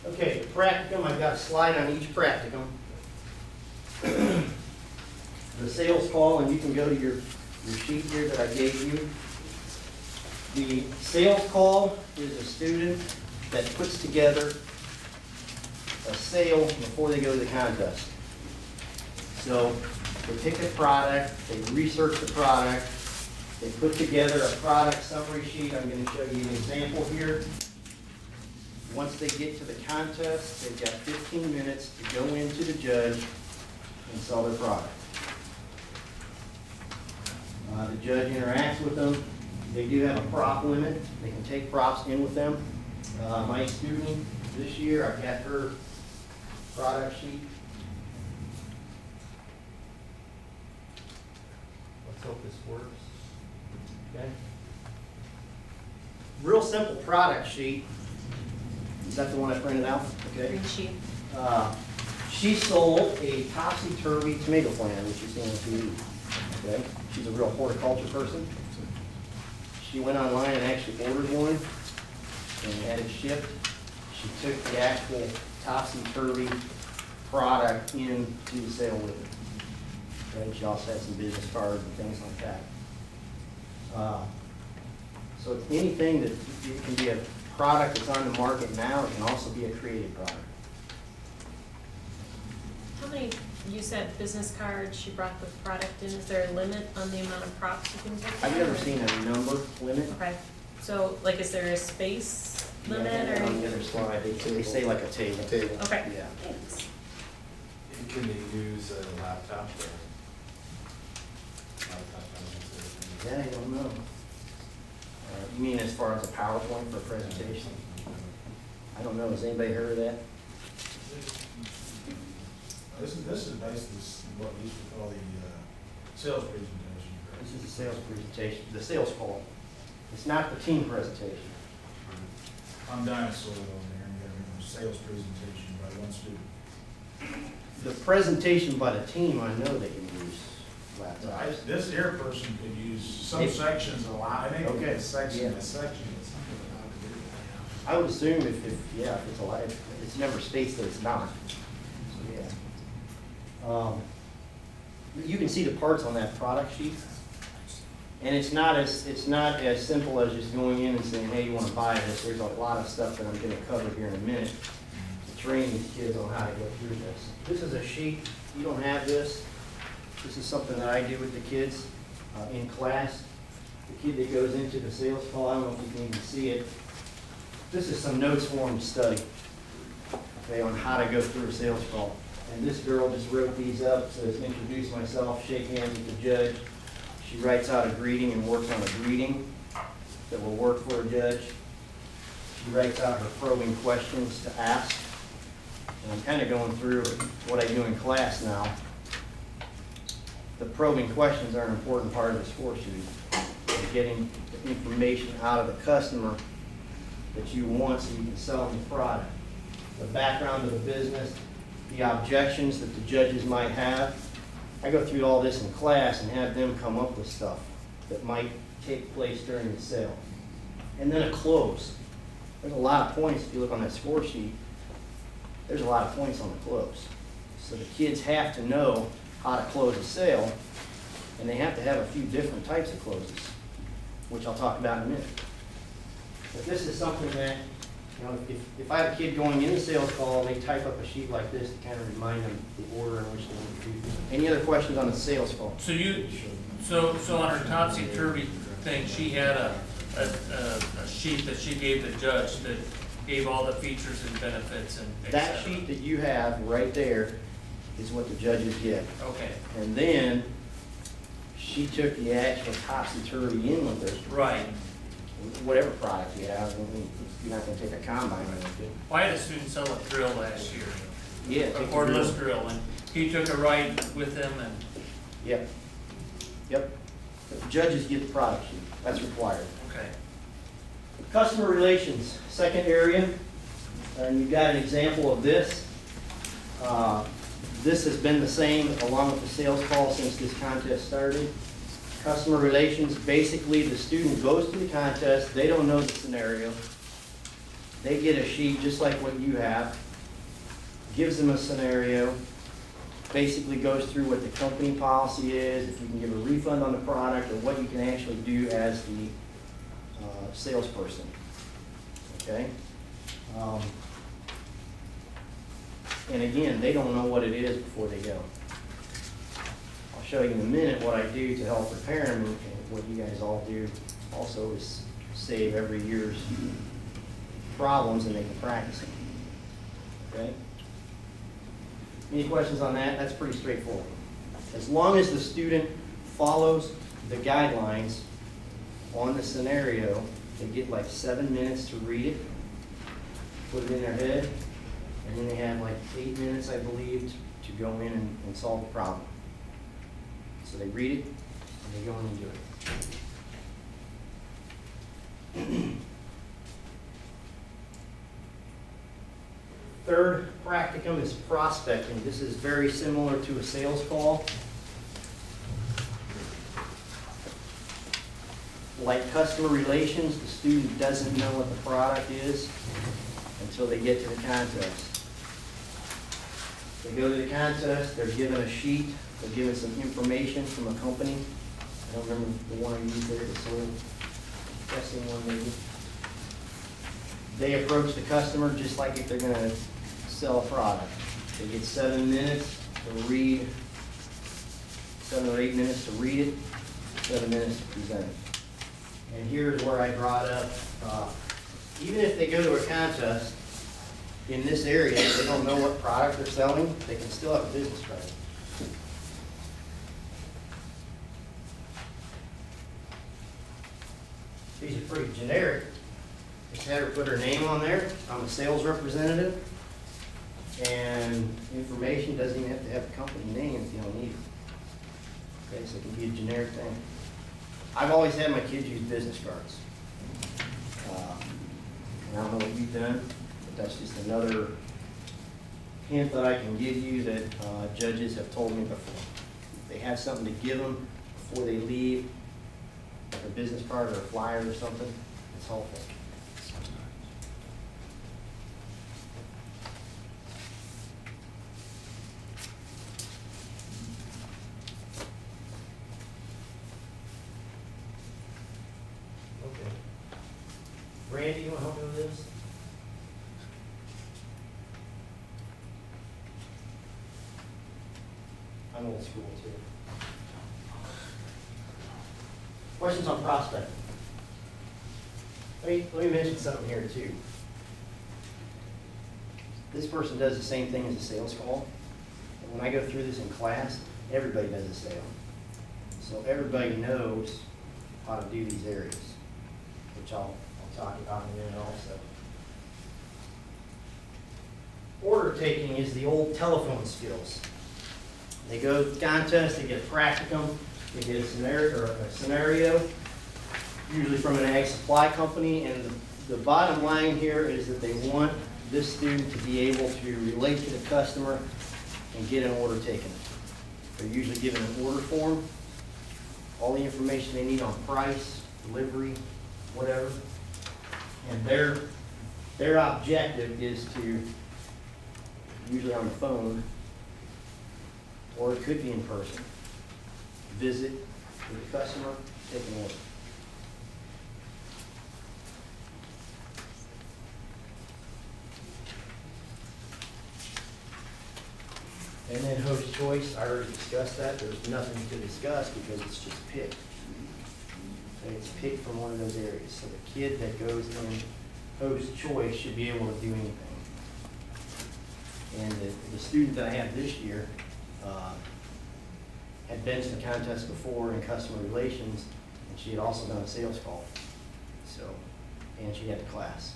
Okay, the practicum, I've got a slide on each practicum. The sales call, and you can go to your sheet here that I gave you. The sales call is a student that puts together a sale before they go to the contest. So they pick a product, they research the product, they put together a product summary sheet. I'm going to show you an example here. Once they get to the contest, they've got 15 minutes to go into the judge and sell their product. The judge interacts with them. They do have a prop limit. They can take props in with them. My student this year, I've got her product sheet. Let's hope this works. Okay. Real simple product sheet. Is that the one I printed out? Okay. Green sheet. She sold a topsy-turvy tomato plant, which you see on TV. Okay. She's a real horticulture person. She went online and actually ordered one and had it shipped. She took the actual topsy-turvy product into the sale with her. Okay. She also had some business cards and things like that. So it's anything that it can be a product that's on the market now. It can also be a creative product. How many, you said business cards, she brought the product in, is there a limit on the amount of props you can take? I've never seen a number limit. Okay, so like is there a space limit Yeah, or? on the other slide, they say like a table. Okay. Yeah. Thanks. And can they use a laptop or? Yeah, I don't know. You mean as far as a PowerPoint for a presentation? I don't know. Has anybody heard of that? This is basically what we used to call the sales presentation. This is the sales presentation, the sales call. It's not the team presentation. I'm dinosaur over there, and you have a sales presentation by one student. The presentation by the team, I know they can use laptops. This here person could use some If- sections a lot, I think Okay. a section, Yeah. a section. I would assume if it's a live, it never states that it's not. So, yeah. You can see the parts on that product sheet. And it's not as simple as just going in and saying, hey, you want to buy this. There's a lot of stuff that I'm going to cover here in a minute to train these kids on how to go through this. This is a sheet. You don't have this. This is something that I do with the kids in class. The kid that goes into the sales call, I don't know if you can even see it. This is some notes for them to study, okay, on how to go through a sales call. And this girl just wrote these up, says introduce myself, shake hands with the judge. She writes out a greeting and works on a greeting that will work for a judge. She writes out her probing questions to ask. And I'm kind of going through what I do in class now. The probing questions are an important part of this score sheet. Getting the information out of the customer that you want so you can sell them the product. The background of the business, the objections that the judges might have. I go through all this in class and have them come up with stuff that might take place during the sale. And then a close. There's a lot of points, if you look on that score sheet, there's a lot of points on the close. So the kids have to know how to close a sale, and they have to have a few different types of closes, which I'll talk about in a minute. But this is something that, you know, if I have a kid going in the sales call, they type up a sheet like this to kind of remind them the order in which they want to do. Any other questions on the sales call? So on her topsy-turvy thing, she had a sheet that she gave the judge that gave all the features and benefits and et That cetera. sheet that you have right there is what the judges get. Okay, And then she took the actual topsy-turvy in with her, right. whatever product you have. I mean, you're not going to take a combine or anything. Well, I had a student sell a drill last year, Yeah. a take the cordless drill. drill, and he took a ride with him and, Yep. Yep. The judges get the product sheet. That's required. okay. Customer relations, second area, and you've got an example of this. This has been the same along with the sales call since this contest started. Customer relations, basically the student goes to the contest, they don't know the scenario. They get a sheet just like what you have, gives them a scenario, basically goes through what the company policy is, if you can give a refund on the product, or what you can actually do as the salesperson, okay? And again, they don't know what it is before they go. I'll show you in a minute what I do to help prepare them, and what you guys all do also is save every year's problems and they can practice them, okay? Any questions on that? That's pretty straightforward. As long as the student follows the guidelines on the scenario, they get like 7 minutes to read it, put it in their head, and then they have like 8 minutes, I believe, to go in and solve the problem. So they read it, and they go in and do it. Third practicum is prospecting. This is very similar to a sales call. Like customer relations, the student doesn't know what the product is until they get to the contest. They go to the contest, they're given a sheet, they're given some information from a company. I don't remember the one I used there, the soil testing one maybe. They approach the customer just like if they're gonna sell a product. They get 7 minutes to read, 7 or 8 minutes to read it, 7 minutes to present it. And here's where I brought up, even if they go to a contest in this area, if they don't know what product they're selling, they can still have a business card. These are pretty generic. Just had her put her name on there. I'm a sales representative. And information doesn't even have to have a company name if you don't need it. Okay, so it can be a generic thing. I've always had my kids use business cards. And I don't know what you've done, but that's just another hint that I can give you that judges have told me before. If they have something to give them before they leave, like a business card or a flyer or something, it's helpful. Randy, you want to help me with this? I'm old school too. Questions on prospecting? Let me mention something here too. This person does the same thing as a sales call. And when I go through this in class, everybody does a sale. So everybody knows how to do these areas, which I'll talk about in a minute also. Order taking is the old telephone skills. They go to the contest, they get a practicum, they get a scenario, usually from an ag supply company, and the bottom line here is that they want this student to be able to relate to the customer and get an order taken. They're usually given an order form, all the information they need on price, delivery, whatever. And their objective is to, usually on the phone, or it could be in person, visit with the customer, take an order. And then host choice, I already discussed that. There's nothing to discuss because it's just picked. Okay, it's picked from one of those areas. So the kid that goes in host choice should be able to do anything. And the student that I have this year had been to the contest before in customer relations, and she had also done a sales call. So, and she had a class.